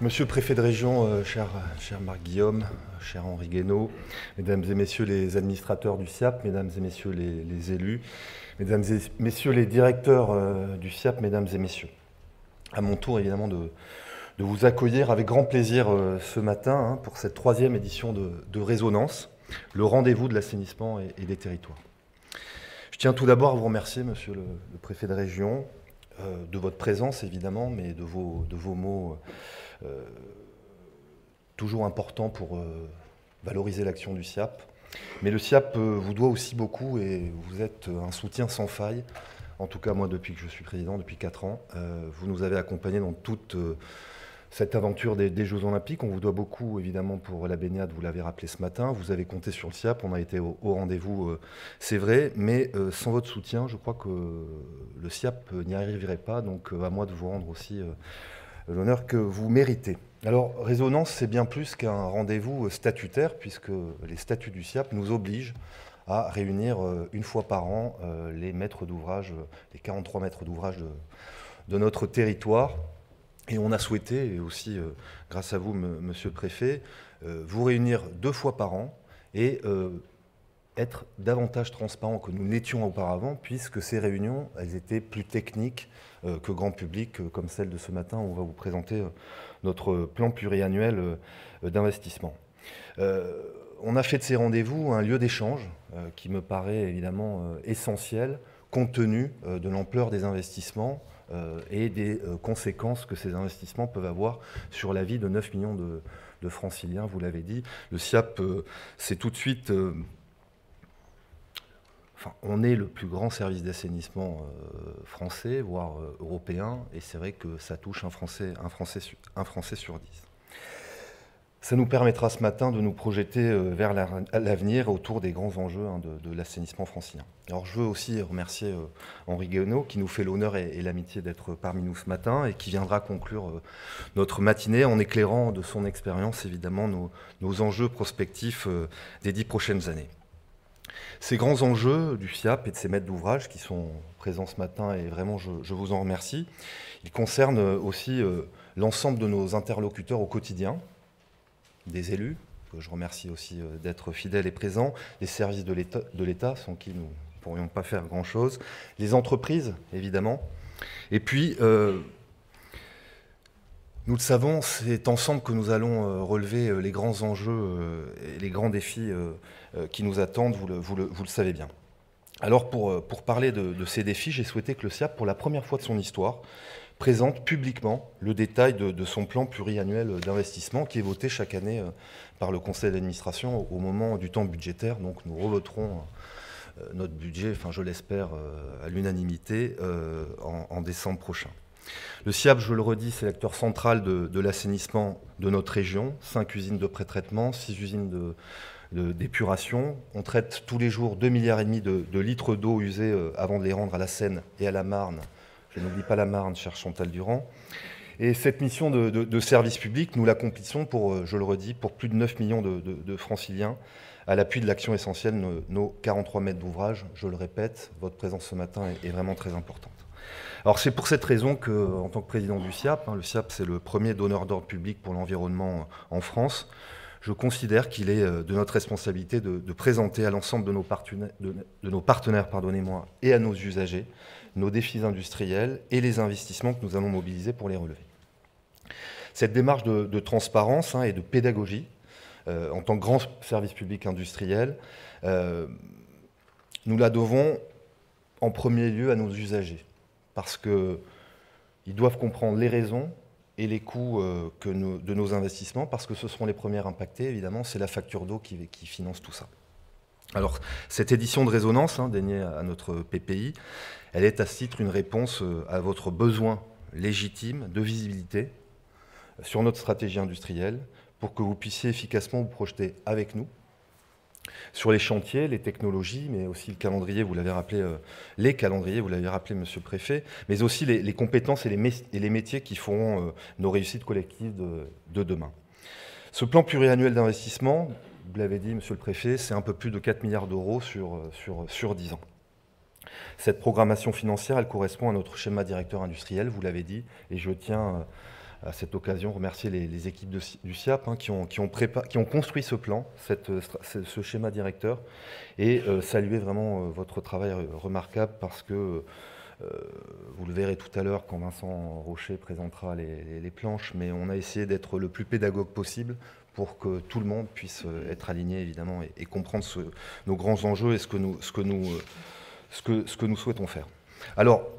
Monsieur le préfet de région, cher Marc Guillaume, cher Henri Guénaud, mesdames et messieurs les administrateurs du SIAP, mesdames et messieurs les élus, mesdames et messieurs les directeurs du SIAP, mesdames et messieurs. À mon tour, évidemment, de vous accueillir avec grand plaisir ce matin pour cette 3e édition de Résonance, le rendez-vous de l'assainissement et des territoires. Je tiens tout d'abord à vous remercier, monsieur le préfet de région, de votre présence, évidemment, mais de vos mots toujours importants pour valoriser l'action du SIAP. Mais le SIAP vous doit aussi beaucoup et vous êtes un soutien sans faille. En tout cas, moi, depuis que je suis président, depuis 4 ans, vous nous avez accompagnés dans toute cette aventure des Jeux Olympiques. On vous doit beaucoup, évidemment, pour la baignade, vous l'avez rappelé ce matin. Vous avez compté sur le SIAP, on a été au rendez-vous, c'est vrai, mais sans votre soutien, je crois que le SIAP n'y arriverait pas. Donc, à moi de vous rendre aussi l'honneur que vous méritez. Alors, Résonance, c'est bien plus qu'un rendez-vous statutaire, puisque les statuts du SIAP nous obligent à réunir une fois par an les maîtres d'ouvrage, les 43 maîtres d'ouvrage de notre territoire. Et on a souhaité, et aussi grâce à vous, monsieur le préfet, vous réunir 2 fois par an et être davantage transparent que nous l'étions auparavant, puisque ces réunions, elles étaient plus techniques que grand public, comme celle de ce matin où on va vous présenter notre plan pluriannuel d'investissement. On a fait de ces rendez-vous un lieu d'échange qui me paraît évidemment essentiel, compte tenu de l'ampleur des investissements et des conséquences que ces investissements peuvent avoir sur la vie de 9 millions de franciliens, vous l'avez dit. Le SIAP, c'est tout de suite... on est le plus grand service d'assainissement français, voire européen, et c'est vrai que ça touche un Français sur 10. Ça nous permettra ce matin de nous projeter vers l'avenir autour des grands enjeux de l'assainissement francilien. Alors je veux aussi remercier Henri Guénaud qui nous fait l'honneur et l'amitié d'être parmi nous ce matin et qui viendra conclure notre matinée en éclairant de son expérience évidemment nos enjeux prospectifs des 10 prochaines années. Ces grands enjeux du SIAP et de ses maîtres d'ouvrage qui sont présents ce matin, et vraiment je vous en remercie, ils concernent aussi l'ensemble de nos interlocuteurs au quotidien, des élus, que je remercie aussi d'être fidèles et présents, les services de l'État, sans qui nous ne pourrions pas faire grand-chose, les entreprises, évidemment, et puis, nous le savons, c'est ensemble que nous allons relever les grands enjeux et les grands défis qui nous attendent, vous le savez bien. Alors pour parler de ces défis, j'ai souhaité que le SIAP, pour la première fois de son histoire, présente publiquement le détail de son plan pluriannuel d'investissement qui est voté chaque année par le conseil d'administration au moment du temps budgétaire. Donc nous revoterons notre budget, enfin je l'espère, à l'unanimité en décembre prochain. Le SIAP, je le redis, c'est l'acteur central de l'assainissement de notre région. 5 usines de pré-traitement, 6 usines d'épuration. On traite tous les jours 2,5 milliards de litres d'eau usée avant de les rendre à la Seine et à la Marne. Je n'oublie pas la Marne, chère Chantal Durand. Et cette mission de service public, nous l'accomplissons pour, je le redis, pour plus de 9 millions de franciliens, à l'appui de l'action essentielle de nos 43 maîtres d'ouvrage. Je le répète, votre présence ce matin est vraiment très importante. Alors c'est pour cette raison qu'en tant que président du SIAP, le SIAP c'est le premier donneur d'ordre public pour l'environnement en France, je considère qu'il est de notre responsabilité de présenter à l'ensemble de nos partenaires et à nos usagers nos défis industriels et les investissements que nous allons mobiliser pour les relever. Cette démarche de transparence et de pédagogie, en tant que grand service public industriel, nous la devons en premier lieu à nos usagers, parce qu'ils doivent comprendre les raisons et les coûts de nos investissements, parce que ce seront les premiers impactés, évidemment, c'est la facture d'eau qui finance tout ça. Alors, cette édition de Résonance, dédiée à notre PPI, elle est à ce titre une réponse à votre besoin légitime de visibilité sur notre stratégie industrielle, pour que vous puissiez efficacement vous projeter avec nous sur les chantiers, les technologies, mais aussi le calendrier, vous l'avez rappelé, les calendriers, vous l'avez rappelé, monsieur le préfet, mais aussi les compétences et les métiers qui feront nos réussites collectives de demain. Ce plan pluriannuel d'investissement, vous l'avez dit, monsieur le préfet, c'est un peu plus de 4 milliards d'euros sur 10 ans. Cette programmation financière, elle correspond à notre schéma directeur industriel, vous l'avez dit, et je tiens à cette occasion remercier les équipes du SIAP qui ont construit ce plan, ce schéma directeur, et saluer vraiment votre travail remarquable parce que vous le verrez tout à l'heure quand Vincent Rocher présentera les planches, mais on a essayé d'être le plus pédagogue possible pour que tout le monde puisse être aligné évidemment et comprendre nos grands enjeux et ce que nous souhaitons faire. Alors,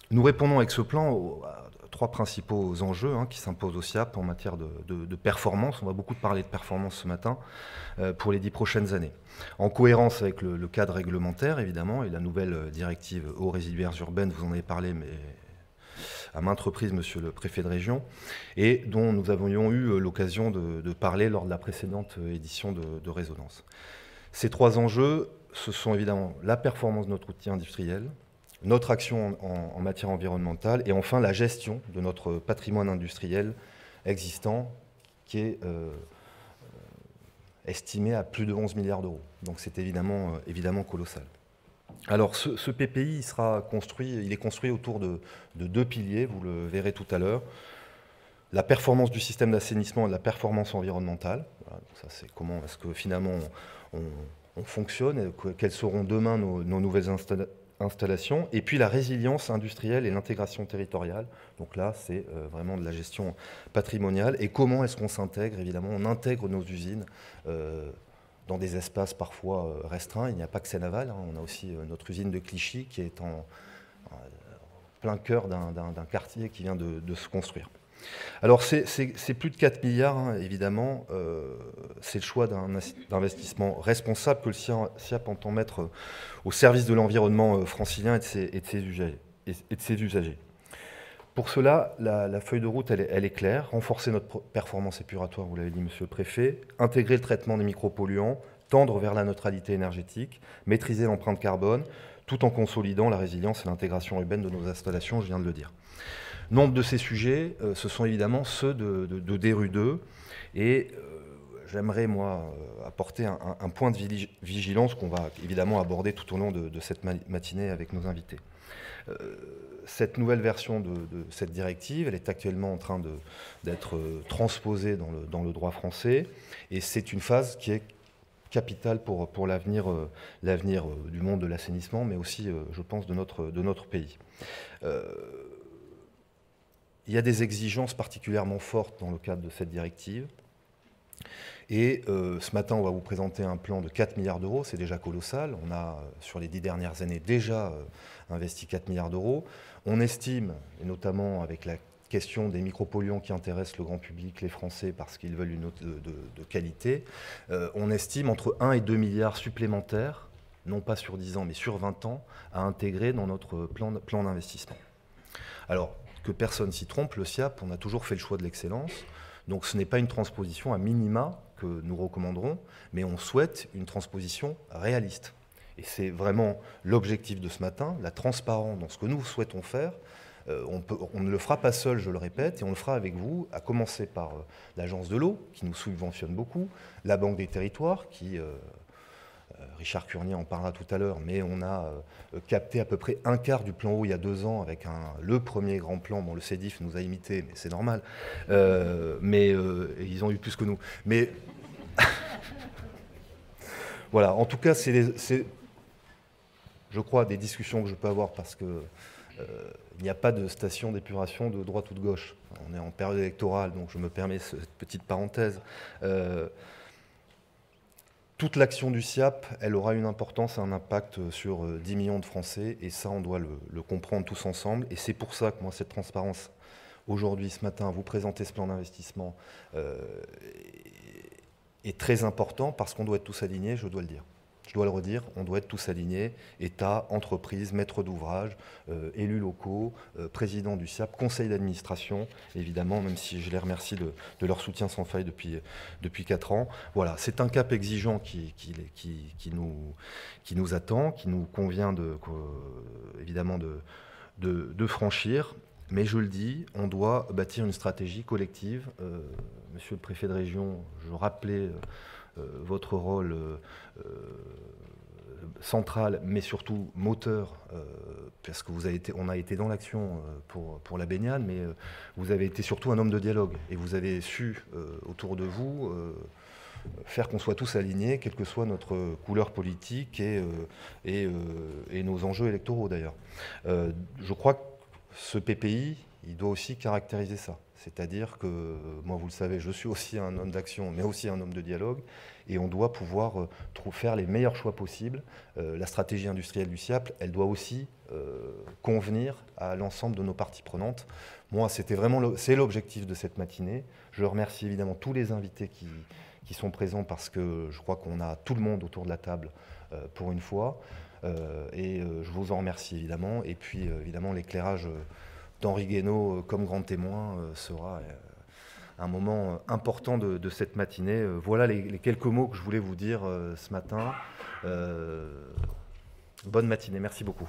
nous répondons avec ce plan à 3 principaux enjeux qui s'imposent au SIAP en matière de performance. On va beaucoup parler de performance ce matin pour les 10 prochaines années. En cohérence avec le cadre réglementaire, évidemment, et la nouvelle directive eaux résiduaires urbaines, vous en avez parlé, mais à maintes reprises, monsieur le préfet de région, et dont nous avions eu l'occasion de parler lors de la précédente édition de Résonance. Ces 3 enjeux, ce sont évidemment la performance de notre outil industriel, notre action en matière environnementale et enfin la gestion de notre patrimoine industriel existant qui est estimé à plus de 11 milliards d'euros. Donc c'est évidemment colossal. Alors ce PPI il est construit autour de 2 piliers, vous le verrez tout à l'heure. La performance du système d'assainissement et la performance environnementale. Voilà, donc ça c'est comment est-ce que finalement on fonctionne et quelles seront demain nos nouvelles installations, et puis la résilience industrielle et l'intégration territoriale. Donc là, c'est vraiment de la gestion patrimoniale. Et comment est-ce qu'on s'intègre? Évidemment, on intègre nos usines dans des espaces parfois restreints. Il n'y a pas que Seine-Aval, on a aussi notre usine de Clichy qui est en plein cœur d'un quartier qui vient de se construire. Alors c'est plus de 4 milliards, évidemment, c'est le choix d'un investissement responsable que le SIAP entend mettre au service de l'environnement francilien et de ses usagers. Pour cela, la feuille de route, elle est claire, renforcer notre performance épuratoire, vous l'avez dit monsieur le préfet, intégrer le traitement des micropolluants, tendre vers la neutralité énergétique, maîtriser l'empreinte carbone, tout en consolidant la résilience et l'intégration urbaine de nos installations, je viens de le dire. Nombre de ces sujets, ce sont évidemment ceux de DRU2 et j'aimerais, moi, apporter un point de vigilance qu'on va évidemment aborder tout au long de cette matinée avec nos invités. Cette nouvelle version de cette directive, elle est actuellement en train d'être transposée dans le droit français et c'est une phase qui est capitale pour l'avenir du monde de l'assainissement, mais aussi, je pense, de notre pays. Il y a des exigences particulièrement fortes dans le cadre de cette directive. Et ce matin, on va vous présenter un plan de 4 milliards d'euros. C'est déjà colossal. On a, sur les 10 dernières années, déjà investi 4 milliards d'euros. On estime, et notamment avec la question des micropolluants qui intéressent le grand public, les Français, parce qu'ils veulent une eau de qualité, on estime entre 1 et 2 milliards supplémentaires, non pas sur 10 ans, mais sur 20 ans, à intégrer dans notre plan d'investissement. Alors, que personne s'y trompe, le SIAP, on a toujours fait le choix de l'excellence. Donc ce n'est pas une transposition à minima que nous recommanderons, mais on souhaite une transposition réaliste. Et c'est vraiment l'objectif de ce matin, la transparence dans ce que nous souhaitons faire. On ne le fera pas seul, je le répète, et on le fera avec vous, à commencer par l'Agence de l'eau, qui nous subventionne beaucoup, la Banque des Territoires, qui... Richard Curnier en parlera tout à l'heure, mais on a capté à peu près un quart du plan eau il y a 2 ans avec le premier grand plan. Bon, le CEDIF nous a imité, mais c'est normal. Mais ils ont eu plus que nous. Mais voilà, en tout cas, c'est, je crois, des discussions que je peux avoir parce que il n'y a pas de station d'épuration de droite ou de gauche. On est en période électorale, donc je me permets cette petite parenthèse. Toute l'action du SIAP, elle aura une importance et un impact sur 10 millions de Français, et ça, on doit le comprendre tous ensemble. Et c'est pour ça que moi, cette transparence, aujourd'hui, ce matin, vous présenter ce plan d'investissement est très important, parce qu'on doit être tous alignés, je dois le dire. Je dois le redire, on doit être tous alignés, État, entreprise, maître d'ouvrage, élus locaux, président du SIAP, conseil d'administration, évidemment, même si je les remercie de leur soutien sans faille depuis 4 ans. Voilà, c'est un cap exigeant qui nous attend, qui nous convient évidemment de franchir. Mais je le dis, on doit bâtir une stratégie collective. Monsieur le préfet de région, je rappelais votre rôle central, mais surtout moteur, parce que on a été dans l'action pour la baignade, mais vous avez été surtout un homme de dialogue, et vous avez su, autour de vous, faire qu'on soit tous alignés, quelle que soit notre couleur politique et nos enjeux électoraux d'ailleurs. Je crois que ce PPI, il doit aussi caractériser ça. C'est-à-dire que, moi vous le savez, je suis aussi un homme d'action, mais aussi un homme de dialogue, et on doit pouvoir faire les meilleurs choix possibles. La stratégie industrielle du SIAPL, elle doit aussi convenir à l'ensemble de nos parties prenantes. Moi, c'est l'objectif de cette matinée. Je remercie évidemment tous les invités qui sont présents, parce que je crois qu'on a tout le monde autour de la table pour une fois. Je vous en remercie évidemment. Et puis évidemment l'éclairage d'Henri Guénaud comme grand témoin sera un moment important de cette matinée. Voilà les quelques mots que je voulais vous dire ce matin. Bonne matinée, merci beaucoup.